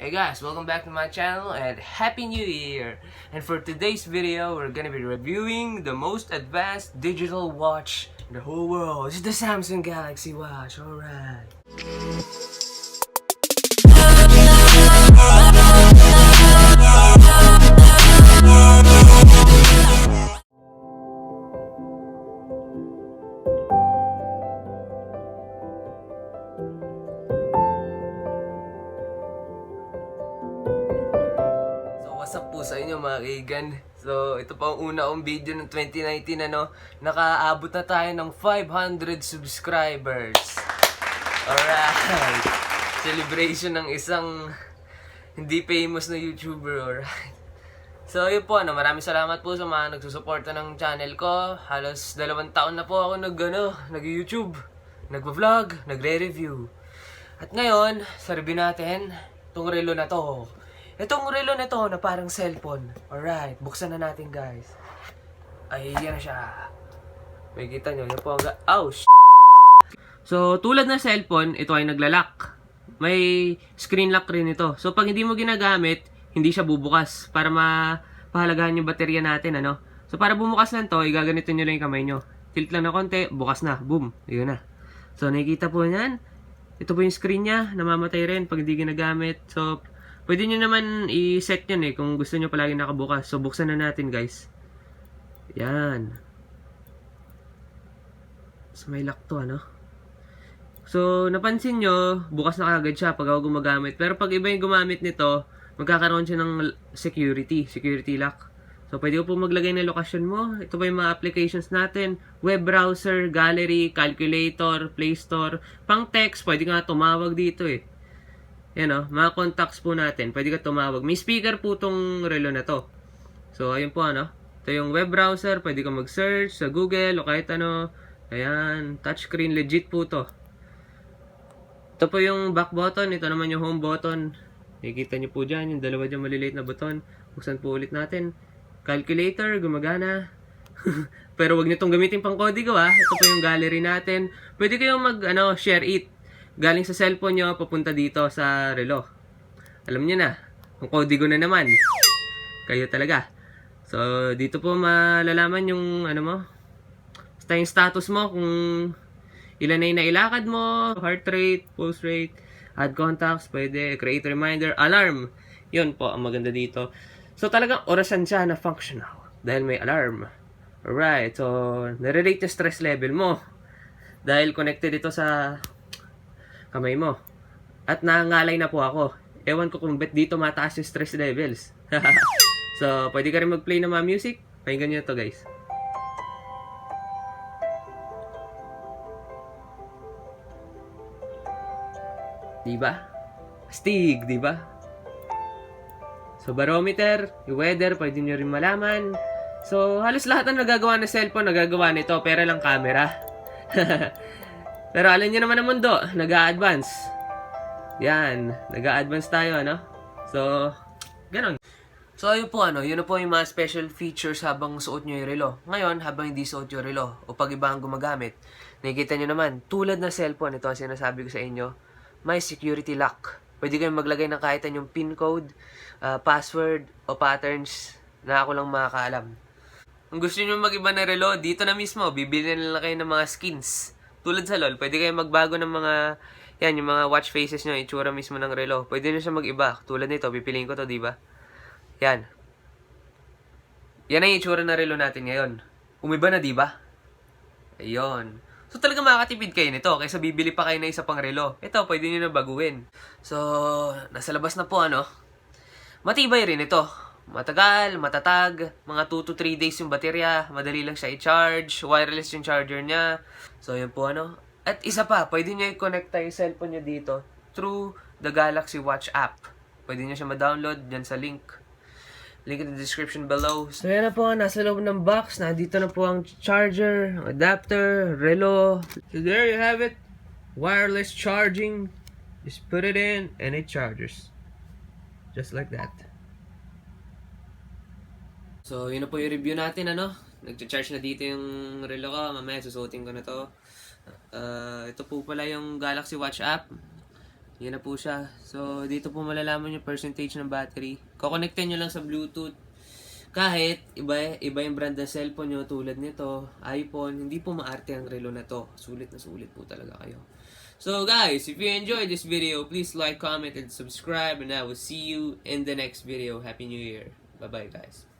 Hey guys, welcome back to my channel and Happy New Year! And for today's video, we're gonna be reviewing the most advanced digital watch in the whole world. It's the Samsung Galaxy Watch, alright. What's up po sa inyo mga kaigan? So, ito pa ang una kong video ng 2019 nakaabot na tayo ng 500 subscribers. Alright. Celebration ng isang hindi famous na YouTuber, alright. So, yun po maraming salamat po sa mga nagsusuporta ng channel ko. Halos 2 taon na po ako nag-YouTube, nag-vlog, nagre-review. At ngayon, sa review natin, itong relo na to. Itong relo na to na parang cellphone. Alright, buksan na natin guys. Ay, yan na siya. May kita nyo, yan po ang So, tulad ng cellphone, ito ay naglalak. May screen lock rin ito. So, pag hindi mo ginagamit, hindi siya bubukas. Para mapahalagahan yung baterya natin, So, para bumukas lang to, igaganito nyo lang yung kamay nyo. Tilt lang na konti, bukas na. Boom. Yun na. So, nakikita po yan. Ito po yung screen niya. Namamatay rin pag hindi ginagamit. So, pwede nyo naman i-set yun kung gusto nyo palagi nakabukas. So, buksan na natin guys. Yan. So, may lock to So, napansin nyo, bukas na kagad siya pag ako gumagamit. Pero pag iba yung gumamit nito, magkakaroon siya ng security lock. So, pwede ko po maglagay ng lokasyon mo. Ito pa yung mga applications natin. Web browser, gallery, calculator, play store. Pang text, pwede ka nga tumawag dito Yan mga contacts po natin. Pwede ka tumawag. May speaker po tong relo na to. So, ayun po Ito yung web browser. Pwede ka mag-search sa Google o kahit Ayan. Touchscreen. Legit po to. Ito po yung back button. Ito naman yung home button. Nakikita nyo po dyan. Yung dalawa dyan maliliit na button. Buksan po ulit natin. Calculator. Gumagana. Pero wag nyo itong gamitin pang kodigo Ito po yung gallery natin. Pwede kayong share it. Galing sa cellphone nyo, papunta dito sa relo. Alam nyo na, ang kodigo na naman. Kayo talaga. So, dito po malalaman yung basta yung status mo, kung ilan na yung nailakad mo, heart rate, pulse rate, add contacts, pwede, create reminder, alarm. Yun po ang maganda dito. So, talagang orasan siya na functional. Dahil may alarm. Alright, so, nare-rate yung stress level mo. Dahil connected ito sa kamay mo. At nangangalay na po ako. Ewan ko kung ba't dito mataas yung stress levels. So, pwede ka rin mag-play ng mga music. Pakinggan nyo to guys. Diba? Astig, diba? So, barometer, yung weather, pwede nyo rin malaman. So, halos lahat ng nagagawa ng cellphone, nagagawa nito. Pero lang camera. Pero alam niyo naman ang mundo, nag-a-advance. Yan, nag-a-advance tayo, So, ganun. So, ayun po, yun na po yung mga special features habang suot nyo yung relo. Ngayon, habang hindi suot yung relo, o pag iba ang gumagamit, nakikita nyo naman, tulad na cellphone, ito ang sinasabi ko sa inyo, may security lock. Pwede kayong maglagay ng kahit yung PIN code, password, o patterns na ako lang makakaalam. Kung gusto nyo mag-iba na relo, dito na mismo, bibili na lang kayo ng mga skins. Tulad sa LOL, pwede kayo magbago ng mga, yung mga watch faces nyo, itsura mismo ng relo. Pwede nyo siya mag-iba. Tulad nito, pipiliin ko to, diba? Yan. Yan ang itsura ng relo natin ngayon. Umiba na, diba? Ayun. So, talaga makakatipid kayo nito, kaysa bibili pa kayo na isa pang relo. Ito, pwede nyo na baguhin. So, nasa labas na po, matibay rin ito. Matagal, matatag, mga 2 to 3 days yung baterya, madali lang siya i-charge, wireless yung charger niya. So, yun po At isa pa, pwede nyo i-connect yung cellphone nyo dito through the Galaxy Watch app. Pwede nyo siya ma-download dyan sa link. Link in the description below. So, yan na po, nasa loob ng box. Nandito na po ang charger, adapter, relo. So, there you have it. Wireless charging. Just put it in and it charges. Just like that. So, yun na po yung review natin, Nag-charge na dito yung relo ko. Mamaya, susuotin ko na to. Ito po pala yung Galaxy Watch app. Yan na po siya. So, dito po malalaman yung percentage ng battery. Kukonektin nyo lang sa Bluetooth. Kahit iba yung brand ng cellphone nyo tulad nito, iPhone, hindi po maarte ang relo na to. Sulit na sulit po talaga kayo. So guys, if you enjoyed this video, please like, comment, and subscribe. And I will see you in the next video. Happy New Year. Bye-bye guys.